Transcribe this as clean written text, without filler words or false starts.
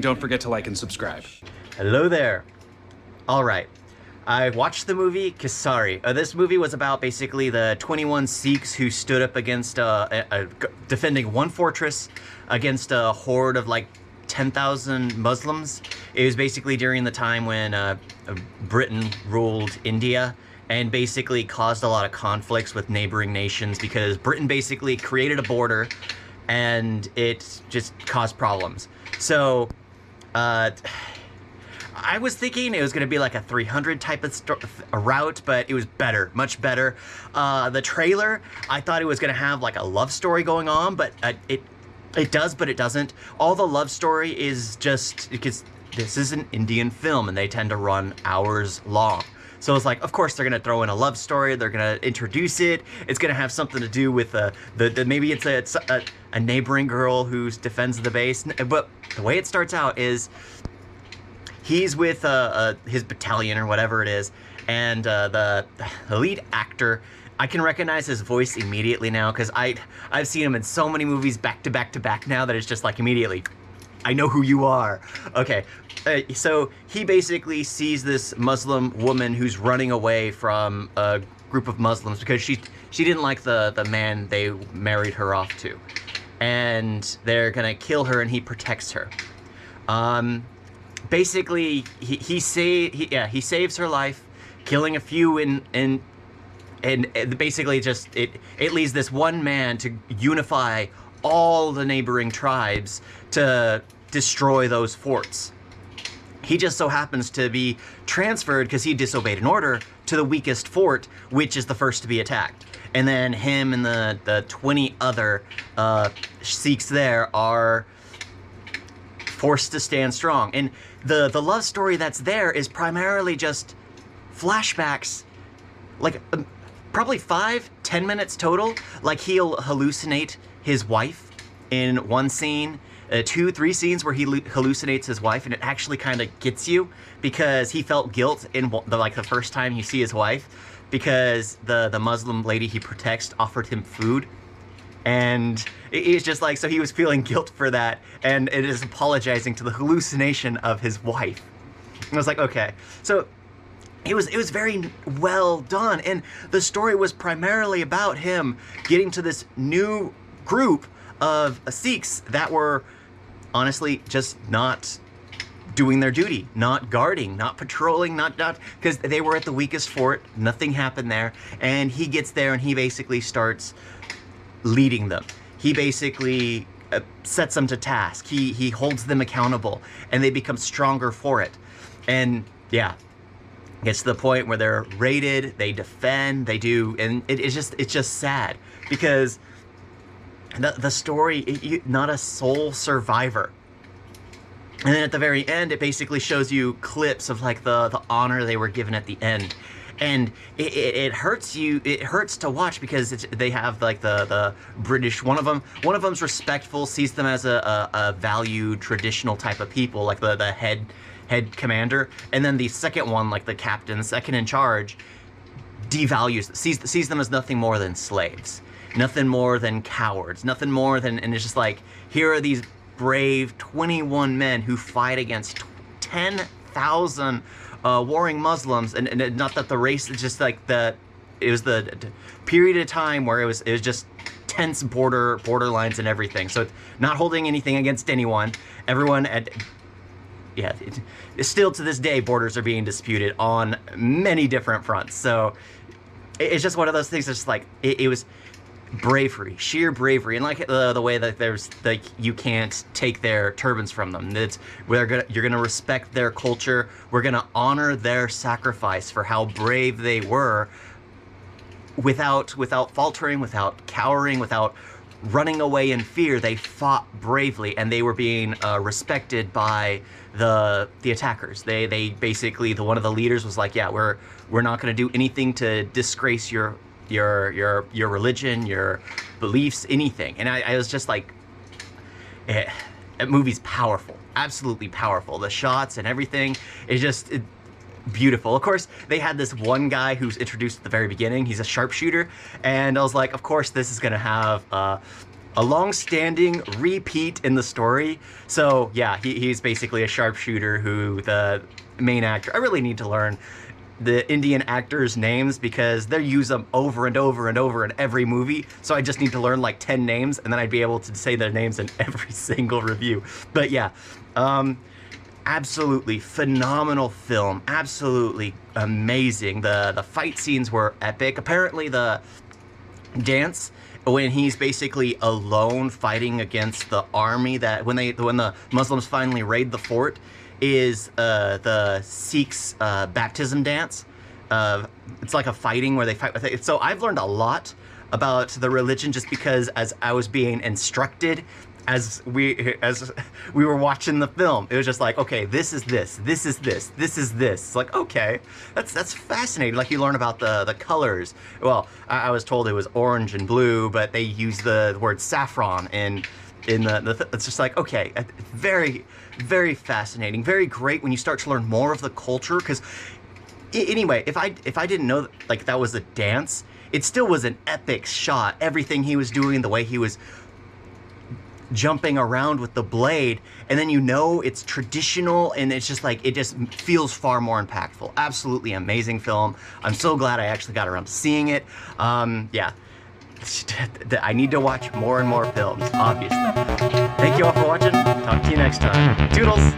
don't forget to like and subscribe. Hello there. All right. I watched the movie Kesari. This movie was about basically the 21 Sikhs who stood up against defending one fortress against a horde of like 10,000 Muslims. It was basically during the time when Britain ruled India and basically caused a lot of conflicts with neighboring nations because Britain basically created a border and it just caused problems. So, I was thinking it was going to be like a 300 type of route, but it was better, much better. The trailer, I thought it was going to have like a love story going on, but it does, but it doesn't. All the love story is just because this is an Indian film and they tend to run hours long. So it's like, of course, they're going to throw in a love story. They're going to introduce it. It's going to have something to do with maybe it's a neighboring girl who defends the base. But the way it starts out is he's with his battalion or whatever it is, and the lead actor, I can recognize his voice immediately now because I've seen him in so many movies back to back to back now that it's just like immediately, I know who you are. Okay, so he basically sees this Muslim woman who's running away from a group of Muslims because she didn't like the man they married her off to, and they're gonna kill her, and he protects her. Basically, he saves her life, killing a few and basically just it leaves this one man to unify all the neighboring tribes to destroy those forts. He just so happens to be transferred because he disobeyed an order to the weakest fort, which is the first to be attacked. And then him and the 20 other Sikhs there are forced to stand strong. And the love story that's there is primarily just flashbacks, like probably 5-10 minutes total. Like he'll hallucinate his wife in one scene, 2-3 scenes where he hallucinates his wife, and it actually kind of gets you because he felt guilt in the first time you see his wife because the Muslim lady he protects offered him food. And it's just like, so he was feeling guilt for that, and it is apologizing to the hallucination of his wife. And I was like, okay. So it was very well done, and the story was primarily about him getting to this new group of Sikhs that were honestly just not doing their duty, not guarding, not patrolling, not because they were at the weakest fort, nothing happened there, and he gets there and he basically starts leading them. He basically sets them to task. He holds them accountable, and they become stronger for it. And yeah, gets to the point where they're raided, they defend, they do, and it's just sad because the story, not a sole survivor. And then at the very end, it basically shows you clips of like the honor they were given at the end. And it hurts you. It hurts to watch because they have like the British. One of them's respectful, sees them as a valued traditional type of people, like the head commander. And then the second one, like the captain, second in charge, devalues, sees them as nothing more than slaves, nothing more than cowards, nothing more than. And it's just like, here are these brave 21 men who fight against 10,000. Warring Muslims, and not that the race is just like it was the period of time where it was just tense border lines and everything. So it's not holding anything against anyone. Everyone still to this day, borders are being disputed on many different fronts. So it's just one of those things that's like, it was bravery, sheer bravery, and like the way that there's like, you can't take their turbans from them. You're gonna respect their culture. We're gonna honor their sacrifice for how brave they were, without faltering, without cowering, without running away in fear. They fought bravely, and they were being respected by the attackers. They basically, one of the leaders was like, yeah, we're not gonna do anything to disgrace your religion, your beliefs, anything. And I was just like, that movie's powerful, absolutely powerful. The shots and everything is just beautiful. Of course, they had this one guy who's introduced at the very beginning. He's a sharpshooter, and I was like, of course, this is gonna have a long-standing repeat in the story. So yeah, he's basically a sharpshooter who the main actor. I really need to learn the Indian actors' names because they use them over and over and over in every movie. So I just need to learn like 10 names and then I'd be able to say their names in every single review. But yeah, absolutely phenomenal film. Absolutely amazing. The fight scenes were epic. Apparently the dance when he's basically alone fighting against the army that when the Muslims finally raid the fort is the Sikhs baptism dance. It's like a fighting where they fight with it. So I've learned a lot about the religion just because as I was being instructed as we were watching the film. It was just like, okay, this is this, this is this, this is this. It's like, okay, that's fascinating. Like you learn about the colors. Well, I was told it was orange and blue, but they use the word saffron in the it's just like, okay, very, very fascinating, very great when you start to learn more of the culture. Because anyway, if I didn't know like that was a dance, it still was an epic shot. Everything he was doing, the way he was jumping around with the blade, and then you know it's traditional, and it's just like, it just feels far more impactful. Absolutely amazing film. I'm so glad I actually got around to seeing it. Yeah. I need to watch more and more films, obviously. Thank you all for watching. Talk to you next time. Toodles!